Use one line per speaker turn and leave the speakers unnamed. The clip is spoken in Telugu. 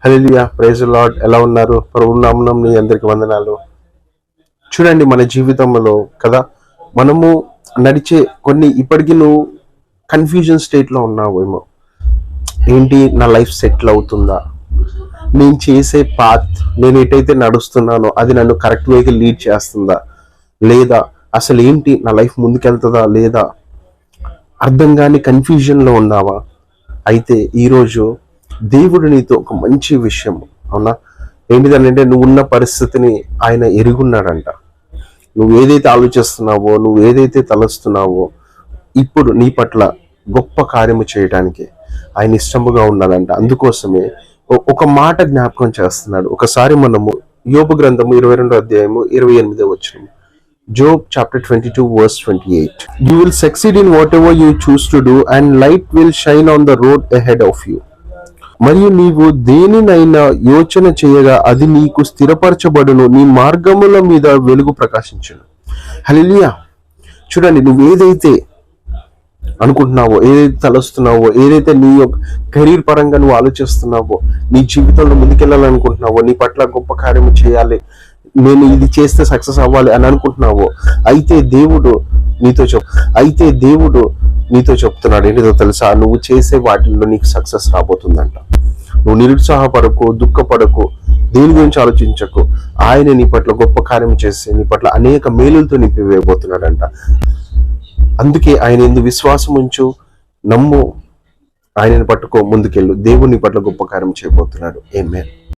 Hallelujah, praise the lord. ఎలా ఉన్నారు? ప్రభువు నామమున మీ అందరికి వందనాలు. చూడండి, మన జీవితంలో కదా మనము నడిచే కొన్ని ఇప్పటికీ నువ్వు కన్ఫ్యూజన్ స్టేట్లో ఉన్నావేమో. ఏంటి, నా లైఫ్ సెటిల్ అవుతుందా? నేను చేసే పాత్, నేను ఎటైతే నడుస్తున్నానో అది నన్ను కరెక్ట్ వేకి లీడ్ చేస్తుందా లేదా? అసలు ఏంటి, నా లైఫ్ ముందుకెళ్తుందా లేదా? అర్థం కాని కన్ఫ్యూజన్లో ఉన్నావా? అయితే ఈరోజు దేవుడు నీతో ఒక మంచి విషయం, అవునా, ఏంటిదనంటే నువ్వు ఉన్న పరిస్థితిని ఆయన ఎరుగున్నాడంట. నువ్వు ఏదైతే ఆలోచిస్తున్నావో, నువ్వు ఏదైతే తలస్తున్నావో, ఇప్పుడు నీ పట్ల గొప్ప కార్యము చేయడానికి ఆయన ఇష్టముగా ఉన్నాడంట. అందుకోసమే ఒక మాట జ్ఞాపకం చేస్తున్నాడు. ఒకసారి మనము యోబు గ్రంథము 22వ అధ్యాయము 28వ వచనం, Job chapter 22 verse 28. You will succeed in whatever you choose to do and light will shine on the road ahead of you. మరియు నీవు దేనినైనా యోచన చేయగా అది నీకు స్థిరపరచబడును, నీ మార్గముల మీద వెలుగు ప్రకాశించును. హల్లెలూయా. చూడండి, నువ్వు ఏదైతే అనుకుంటున్నావో, ఏదైతే తలస్తున్నావో, ఏదైతే నీ యొక్క కెరీర్ పరంగా నువ్వు ఆలోచిస్తున్నావో, నీ జీవితంలో ముందుకెళ్ళాలనుకుంటున్నావో, నీ పట్ల గొప్ప కార్యము చేయాలి, నేను ఇది చేస్తే సక్సెస్ అవ్వాలి అని అనుకుంటున్నావో, అయితే దేవుడు నీతో చెప్తున్నాడు. ఏంటిదో తెలుసా? నువ్వు చేసే వాటిల్లో నీకు సక్సెస్ రాబోతుందంట. నువ్వు నిరుత్సాహపడకు, దుఃఖపడకు, దేని గురించి ఆలోచించకు. ఆయన నీ పట్ల గొప్ప కార్యం చేసి నీ పట్ల అనేక మేలులతో నింపివేయబోతున్నాడంట. అందుకే ఆయన ఎందుకు విశ్వాసం ఉంచు, నమ్ము, ఆయనని పట్టుకో, ముందుకెళ్ళు. దేవుని పట్ల గొప్ప కార్యం చేయబోతున్నాడు. ఆమేన్.